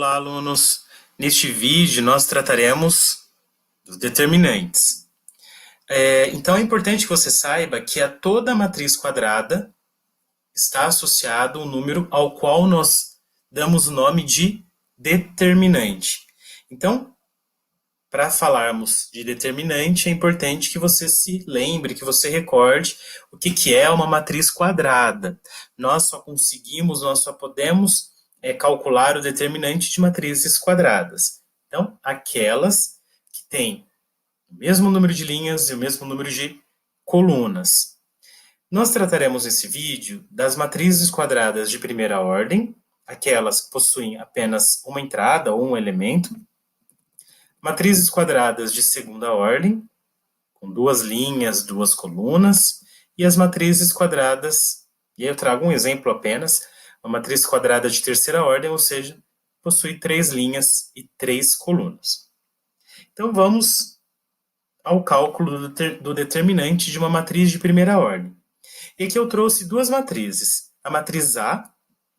Olá, alunos! Neste vídeo, nós trataremos dos determinantes. Então, é importante que você saiba que a toda matriz quadrada está associado um número ao qual nós damos o nome de determinante. Então, para falarmos de determinante, é importante que você se lembre, que você recorde o que é uma matriz quadrada. Nós só podemos calcular o determinante de matrizes quadradas. Então, aquelas que têm o mesmo número de linhas e o mesmo número de colunas. Nós trataremos nesse vídeo das matrizes quadradas de primeira ordem, aquelas que possuem apenas uma entrada ou um elemento, matrizes quadradas de segunda ordem, com duas linhas, duas colunas, e as matrizes quadradas, e aí eu trago um exemplo apenas, uma matriz quadrada de terceira ordem, ou seja, possui 3 linhas e 3 colunas. Então vamos ao cálculo do determinante de uma matriz de primeira ordem. E aqui eu trouxe duas matrizes, a matriz A,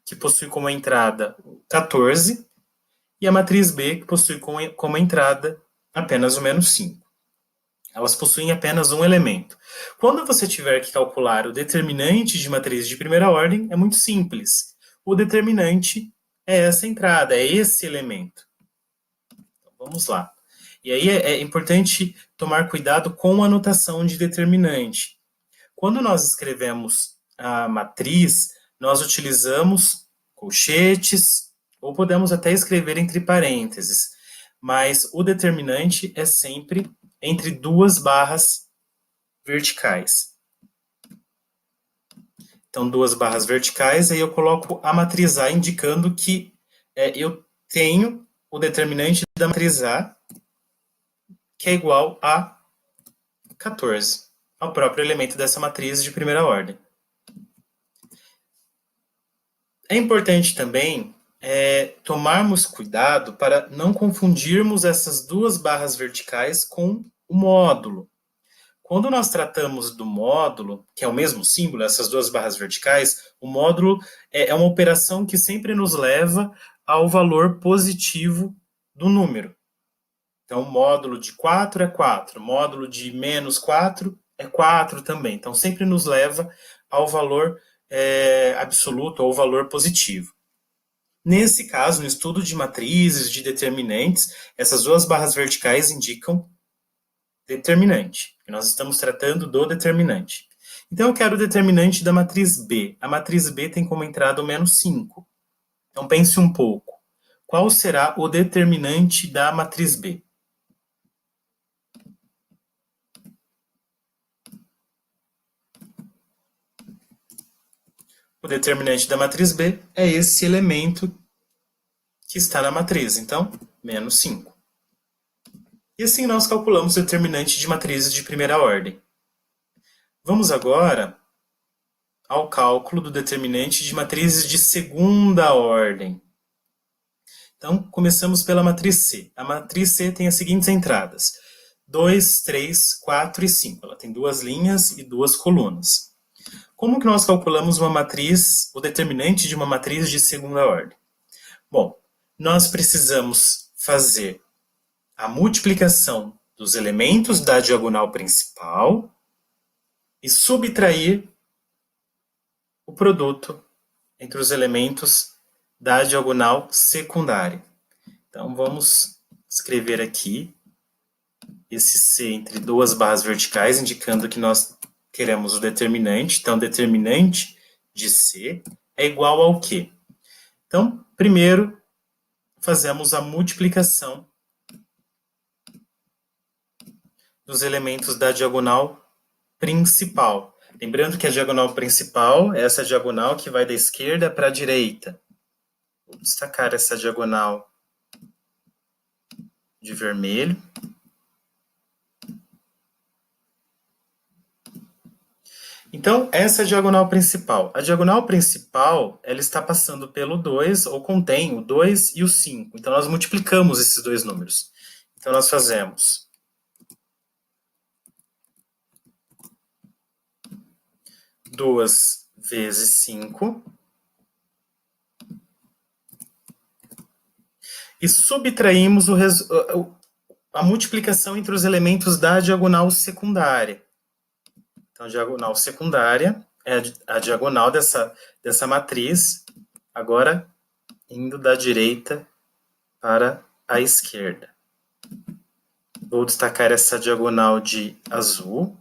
que possui como entrada 14, e a matriz B, que possui como entrada apenas o menos 5. Elas possuem apenas um elemento. Quando você tiver que calcular o determinante de matriz de primeira ordem, é muito simples. O determinante é essa entrada, é esse elemento. Então, vamos lá. E aí é importante tomar cuidado com a anotação de determinante. Quando nós escrevemos a matriz, nós utilizamos colchetes, ou podemos até escrever entre parênteses, mas o determinante é sempre entre duas barras verticais. Então, duas barras verticais, aí eu coloco a matriz A, indicando que eu tenho o determinante da matriz A, que é igual a 14, ao próprio elemento dessa matriz de primeira ordem. É importante também tomarmos cuidado para não confundirmos essas duas barras verticais com o módulo. Quando nós tratamos do módulo, que é o mesmo símbolo, essas duas barras verticais, o módulo é uma operação que sempre nos leva ao valor positivo do número. Então, módulo de 4 é 4, módulo de menos 4 é 4 também. Então, sempre nos leva ao valor absoluto ou valor positivo. Nesse caso, no estudo de matrizes, de determinantes, essas duas barras verticais indicam determinante. Nós estamos tratando do determinante. Então, eu quero o determinante da matriz B. A matriz B tem como entrada o menos 5. Então, pense um pouco. Qual será o determinante da matriz B? O determinante da matriz B é esse elemento que está na matriz. Então, menos 5. E assim nós calculamos o determinante de matrizes de primeira ordem. Vamos agora ao cálculo do determinante de matrizes de segunda ordem. Então, começamos pela matriz C. A matriz C tem as seguintes entradas: 2, 3, 4 e 5. Ela tem duas linhas e duas colunas. Como que nós calculamos uma matriz, o determinante de uma matriz de segunda ordem? Bom, nós precisamos fazer a multiplicação dos elementos da diagonal principal e subtrair o produto entre os elementos da diagonal secundária. Então, vamos escrever aqui esse C entre duas barras verticais, indicando que nós queremos o determinante. Então, determinante de C é igual ao quê? Então, primeiro, fazemos a multiplicação dos elementos da diagonal principal. Lembrando que a diagonal principal é essa diagonal que vai da esquerda para a direita. Vou destacar essa diagonal de vermelho. Então, essa é a diagonal principal. A diagonal principal, ela está passando pelo 2, ou contém o 2 e o 5. Então, nós multiplicamos esses dois números. Então, nós fazemos 2 vezes 5. e subtraímos a multiplicação entre os elementos da diagonal secundária. Então, a diagonal secundária é a diagonal dessa matriz, agora indo da direita para a esquerda. Vou destacar essa diagonal de azul.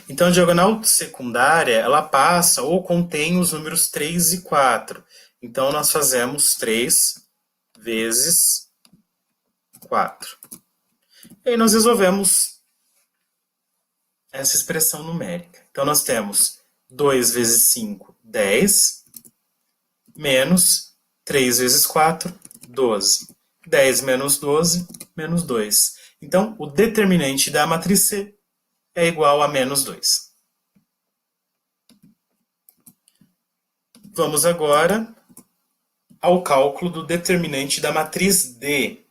Então, a diagonal secundária, ela passa ou contém os números 3 e 4. Então, nós fazemos 3 vezes 4. E aí nós resolvemos essa expressão numérica. Então, nós temos 2 vezes 5, 10, menos 3 vezes 4, 12. 10 menos 12, menos 2. Então, o determinante da matriz C é igual a menos 2. Vamos agora ao cálculo do determinante da matriz D.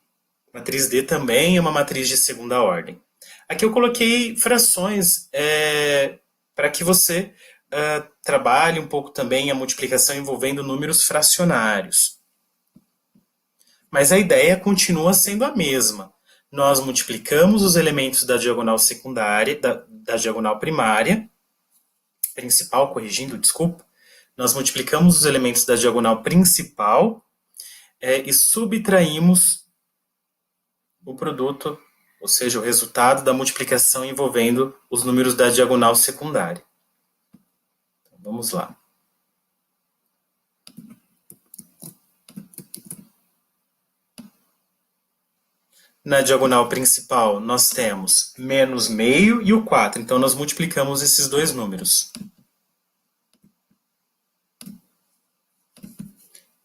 A matriz D também é uma matriz de segunda ordem. Aqui eu coloquei frações para que você trabalhe um pouco também a multiplicação envolvendo números fracionários. Mas a ideia continua sendo a mesma. Nós multiplicamos os elementos da diagonal secundária, da diagonal primária, principal, corrigindo, desculpa. Nós multiplicamos os elementos da diagonal principal e subtraímos o produto, ou seja, o resultado da multiplicação envolvendo os números da diagonal secundária. Então, vamos lá. Na diagonal principal, nós temos menos meio e o 4. Então, nós multiplicamos esses dois números.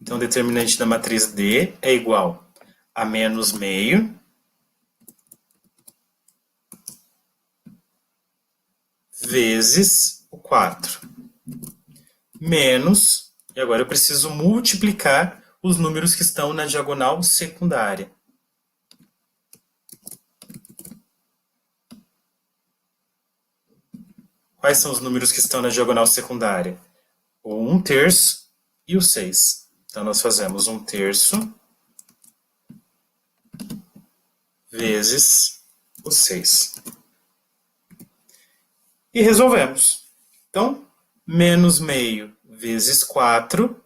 Então, o determinante da matriz D é igual a menos meio vezes o 4. Menos, e agora eu preciso multiplicar os números que estão na diagonal secundária. Quais são os números que estão na diagonal secundária? O 1/3 e o 6. Então, nós fazemos 1/3 vezes o 6. E resolvemos. Então, menos meio vezes 4,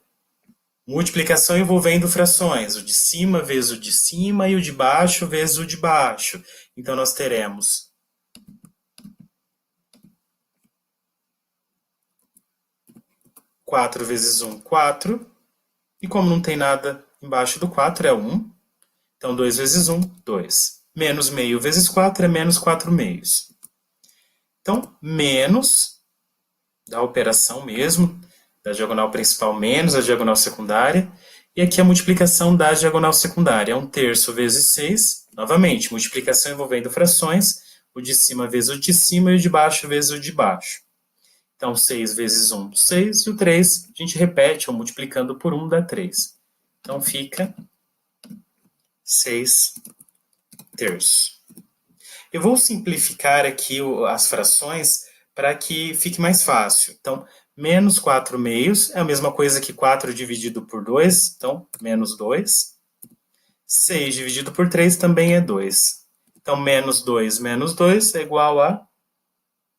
multiplicação envolvendo frações, o de cima vezes o de cima e o de baixo vezes o de baixo. Então, nós teremos 4 vezes 1, 4. E como não tem nada embaixo do 4, é 1. Então, 2 vezes 1, 2. Menos meio vezes 4 é menos 4 meios. Então, menos da operação mesmo, da diagonal principal menos a diagonal secundária. E aqui a multiplicação da diagonal secundária é 1/3 vezes 6. Novamente, multiplicação envolvendo frações, o de cima vezes o de cima e o de baixo vezes o de baixo. Então, 6 vezes 1, 6, e o 3 a gente repete, ou multiplicando por 1 dá 3. Então, fica 6/3. Eu vou simplificar aqui as frações para que fique mais fácil. Então, menos 4 meios é a mesma coisa que 4 dividido por 2, então, menos 2. 6 dividido por 3 também é 2. Então, menos 2 é igual a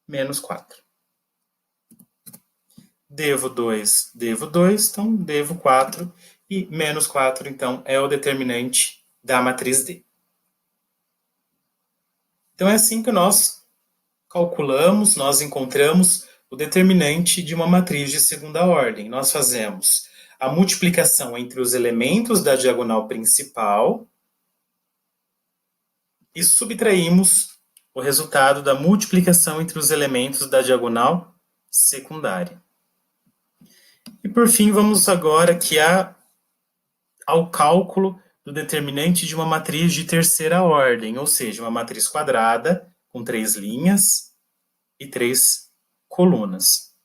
menos 4. Devo 2, então devo 4, e menos 4, então, é o determinante da matriz D. Então, é assim que nós calculamos, nós encontramos o determinante de uma matriz de segunda ordem. Nós fazemos a multiplicação entre os elementos da diagonal principal e subtraímos o resultado da multiplicação entre os elementos da diagonal secundária. E por fim, vamos agora aqui ao cálculo do determinante de uma matriz de terceira ordem, ou seja, uma matriz quadrada com 3 linhas e 3 colunas.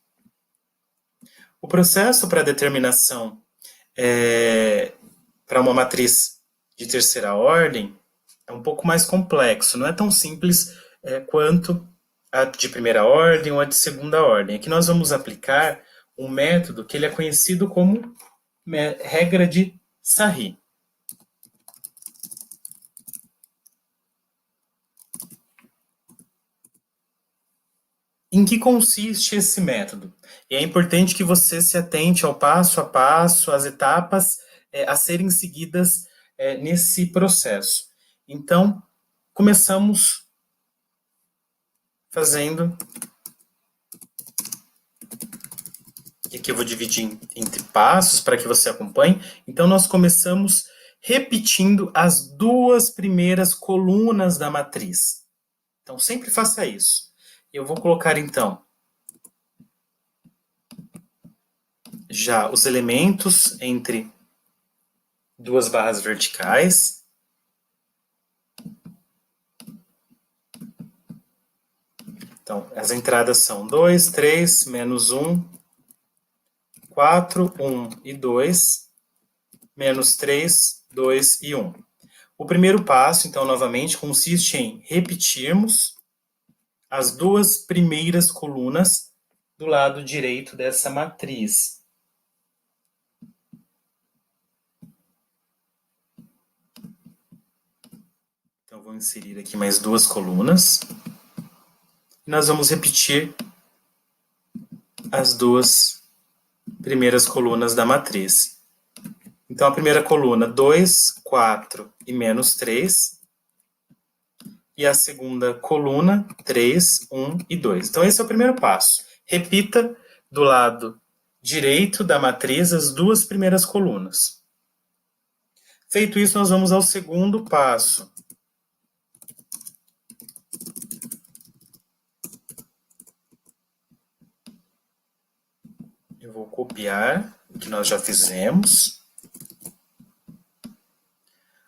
O processo para a determinação para uma matriz de terceira ordem é um pouco mais complexo, não é tão simples quanto a de primeira ordem ou a de segunda ordem. Aqui nós vamos aplicar um método que ele é conhecido como regra de Sarri. Em que consiste esse método? E é importante que você se atente ao passo a passo, às etapas a serem seguidas nesse processo. Então, começamos fazendo... E aqui eu vou dividir entre passos para que você acompanhe. Então, nós começamos repetindo as duas primeiras colunas da matriz. Então, sempre faça isso. Eu vou colocar, então, já os elementos entre duas barras verticais. Então, as entradas são 2, 3, menos 1, 4, 1 e 2, menos 3, 2 e 1. O primeiro passo, então, novamente, consiste em repetirmos as duas primeiras colunas do lado direito dessa matriz. Então, vou inserir aqui mais duas colunas. E nós vamos repetir as duas primeiras colunas da matriz. Então, a primeira coluna, 2, 4 e menos 3. E a segunda coluna, 3, 1 e 2. Então, esse é o primeiro passo. Repita do lado direito da matriz as duas primeiras colunas. Feito isso, nós vamos ao segundo passo. Eu vou copiar o que nós já fizemos.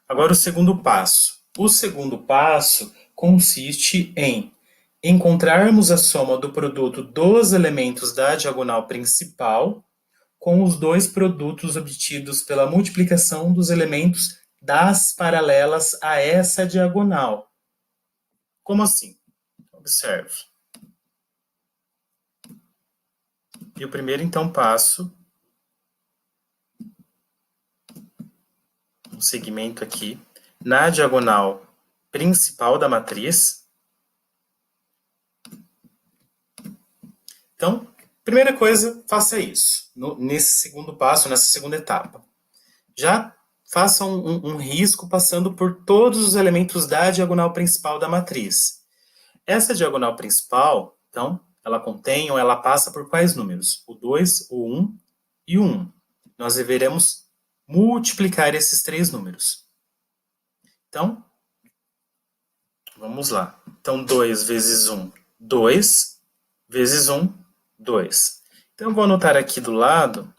Agora, o segundo passo. O segundo passo consiste em encontrarmos a soma do produto dos elementos da diagonal principal com os dois produtos obtidos pela multiplicação dos elementos das paralelas a essa diagonal. Como assim? Observe. E o primeiro, então, passo um segmento aqui na diagonal principal da matriz. Então, primeira coisa, faça isso. Nesse segundo passo, nessa segunda etapa. Já faça um risco passando por todos os elementos da diagonal principal da matriz. Essa diagonal principal, então, ela contém ou ela passa por quais números? O 2, o 1 e o 1. Nós deveremos multiplicar esses três números. Então, vamos lá. Então, 2 vezes 1, 2, vezes 1, 2. Então, eu vou anotar aqui do lado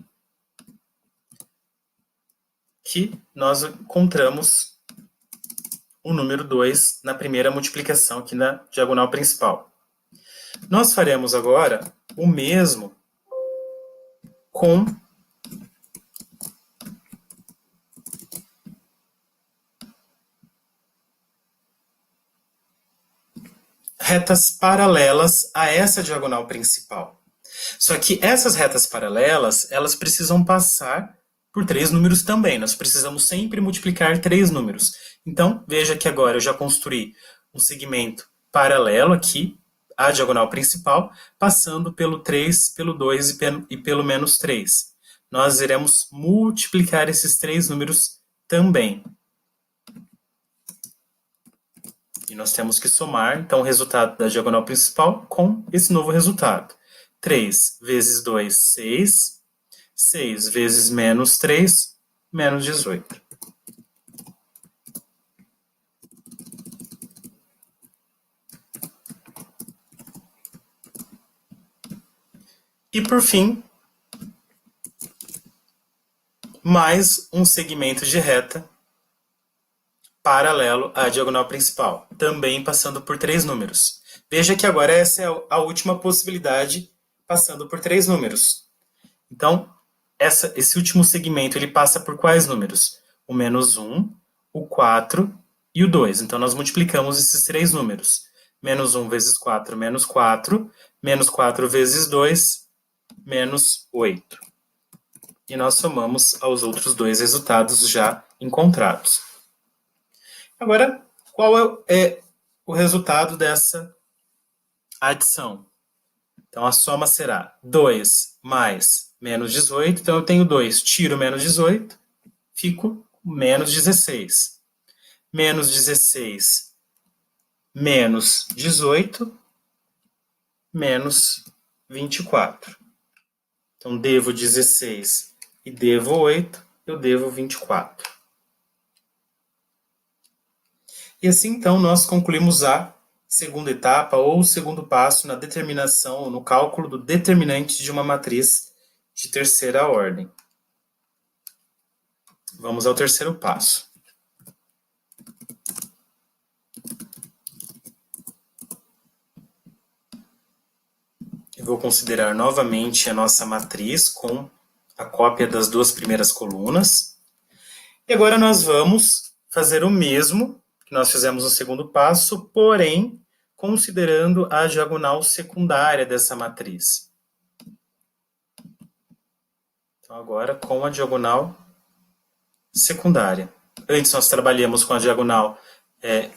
que nós encontramos o número 2 na primeira multiplicação aqui na diagonal principal. Nós faremos agora o mesmo com retas paralelas a essa diagonal principal. Só que essas retas paralelas, elas precisam passar por três números também. Nós precisamos sempre multiplicar três números. Então, veja que agora eu já construí um segmento paralelo aqui, à diagonal principal, passando pelo 3, pelo 2 e pelo menos 3. Nós iremos multiplicar esses três números também. E nós temos que somar, então, o resultado da diagonal principal com esse novo resultado. 3 vezes 2, 6. 6 vezes menos 3, menos 18. E, por fim, mais um segmento de reta paralelo à diagonal principal, também passando por três números. Veja que agora essa é a última possibilidade, passando por três números. Então, esse último segmento, ele passa por quais números? O menos 1, o 4 e o 2. Então, nós multiplicamos esses três números. Menos 1 vezes 4, menos 4. Menos 4 vezes 2, menos 8. E nós somamos aos outros dois resultados já encontrados. Agora, qual é o resultado dessa adição? Então, a soma será 2 mais menos 18. Então, eu tenho 2, tiro menos 18, fico com menos 16. Menos 16 menos 18, menos 24. Então, devo 16 e devo 8, eu devo 24. E assim, então, nós concluímos a segunda etapa ou o segundo passo na determinação, no cálculo do determinante de uma matriz de terceira ordem. Vamos ao terceiro passo. Eu vou considerar novamente a nossa matriz com a cópia das duas primeiras colunas. E agora nós vamos fazer o mesmo que nós fizemos no segundo passo, porém considerando a diagonal secundária dessa matriz. Então agora com a diagonal secundária. Antes nós trabalhamos com a diagonal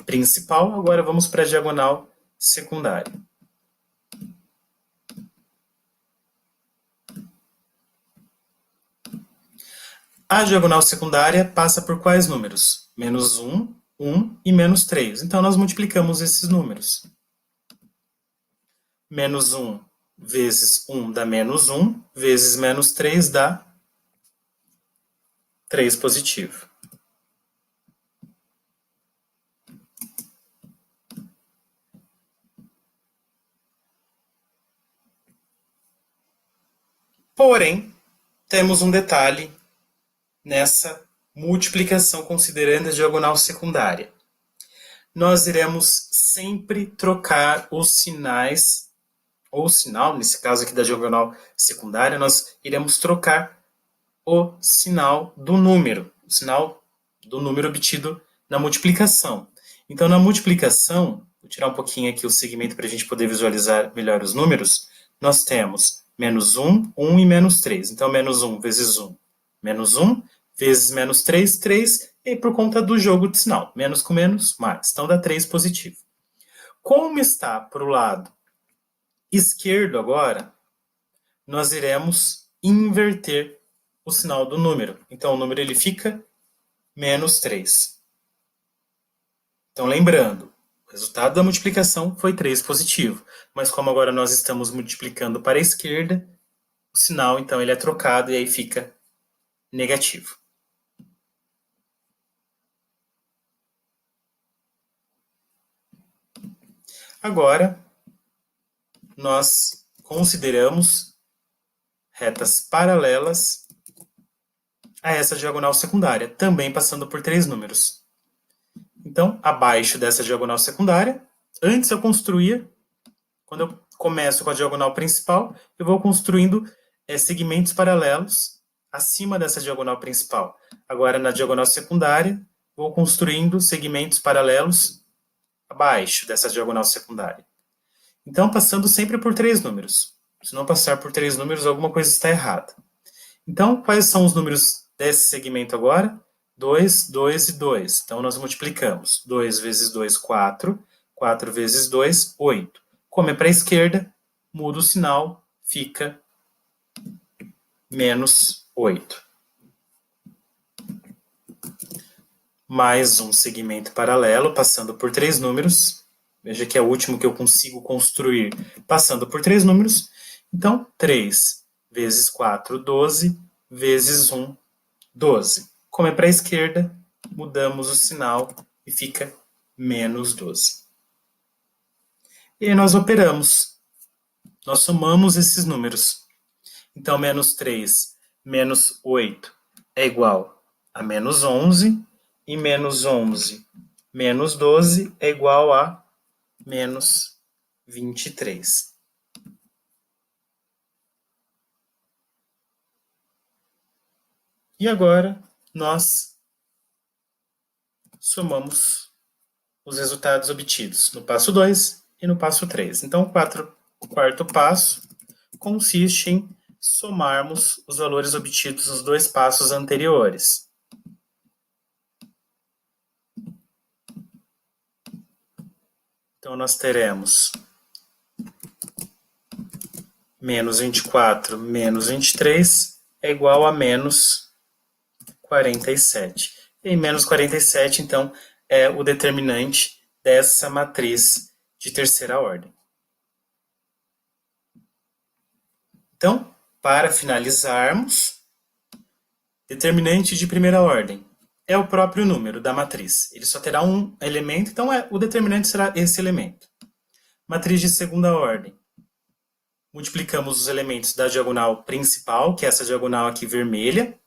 principal, agora vamos para a diagonal secundária. A diagonal secundária passa por quais números? Menos 1, 1 e menos 3. Então, nós multiplicamos esses números. Menos 1 vezes 1 dá menos 1, vezes menos 3 dá 3 positivo. Porém, temos um detalhe nessa multiplicação considerando a diagonal secundária. Nós iremos sempre trocar os sinais, ou o sinal, nesse caso aqui da diagonal secundária, nós iremos trocar o sinal do número, o sinal do número obtido na multiplicação. Então, na multiplicação, vou tirar um pouquinho aqui o segmento para a gente poder visualizar melhor os números, nós temos menos 1, 1 e menos 3. Então, menos 1 vezes 1, menos 1, vezes menos 3, 3, e por conta do jogo de sinal, menos com menos, mais. Então, dá 3 positivo. Como está para o lado esquerdo agora, nós iremos inverter o sinal do número. Então, o número ele fica menos 3. Então, lembrando, o resultado da multiplicação foi 3 positivo. Mas como agora nós estamos multiplicando para a esquerda, o sinal, então, ele é trocado e aí fica negativo. Agora, nós consideramos retas paralelas a essa diagonal secundária, também passando por 3 números. Então, abaixo dessa diagonal secundária, antes eu construía, quando eu começo com a diagonal principal, eu vou construindo segmentos paralelos acima dessa diagonal principal. Agora, na diagonal secundária, vou construindo segmentos paralelos abaixo dessa diagonal secundária. Então, passando sempre por 3 números. Se não passar por 3 números, alguma coisa está errada. Então, quais são os números desse segmento agora? 2, 2 e 2. Então, nós multiplicamos. 2 vezes 2, 4. 4 vezes 2, 8. Como é para a esquerda, muda o sinal, fica menos 8. Mais um segmento paralelo, passando por 3 números. Veja que é o último que eu consigo construir, passando por 3 números. Então, 3 vezes 4, 12, vezes 1, 12. Como é para a esquerda, mudamos o sinal e fica menos 12. E aí nós operamos. Nós somamos esses números. Então, menos 3 menos 8 é igual a menos 11. E menos 11 menos 12 é igual a menos 23. E agora nós somamos os resultados obtidos no passo 2 e no passo 3. Então, o quarto passo consiste em somarmos os valores obtidos nos dois passos anteriores. Então, nós teremos menos 24 menos 23 é igual a menos 47. E menos 47, então, é o determinante dessa matriz de terceira ordem. Então, para finalizarmos, determinante de primeira ordem é o próprio número da matriz. Ele só terá um elemento, então o determinante será esse elemento. Matriz de segunda ordem. Multiplicamos os elementos da diagonal principal, que é essa diagonal aqui vermelha,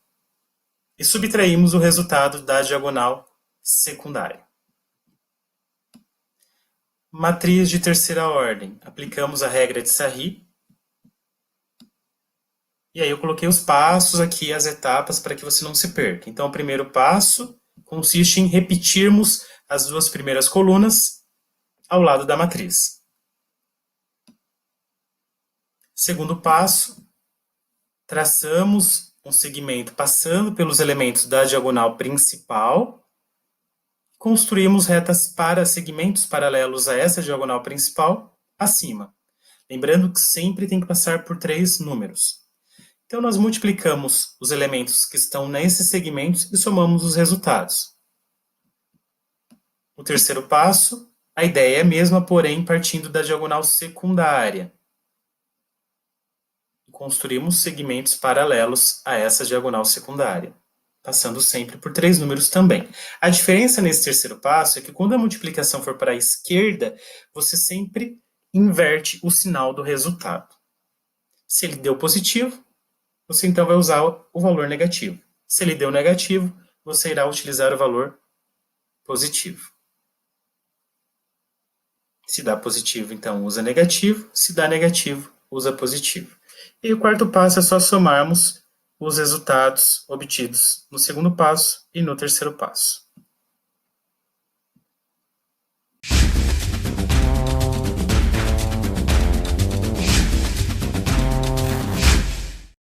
e subtraímos o resultado da diagonal secundária. Matriz de terceira ordem. Aplicamos a regra de Sarry. E aí eu coloquei os passos aqui, as etapas, para que você não se perca. Então, o primeiro passo consiste em repetirmos as duas primeiras colunas ao lado da matriz. Segundo passo, traçamos um segmento passando pelos elementos da diagonal principal. Construímos retas para segmentos paralelos a essa diagonal principal acima. Lembrando que sempre tem que passar por 3 números. Então, nós multiplicamos os elementos que estão nesses segmentos e somamos os resultados. O terceiro passo, a ideia é a mesma, porém partindo da diagonal secundária. Construímos segmentos paralelos a essa diagonal secundária, passando sempre por 3 números também. A diferença nesse terceiro passo é que quando a multiplicação for para a esquerda, você sempre inverte o sinal do resultado. Se ele deu positivo, você então vai usar o valor negativo. Se ele deu negativo, você irá utilizar o valor positivo. Se dá positivo, então usa negativo. Se dá negativo, usa positivo. E o quarto passo é só somarmos os resultados obtidos no segundo passo e no terceiro passo.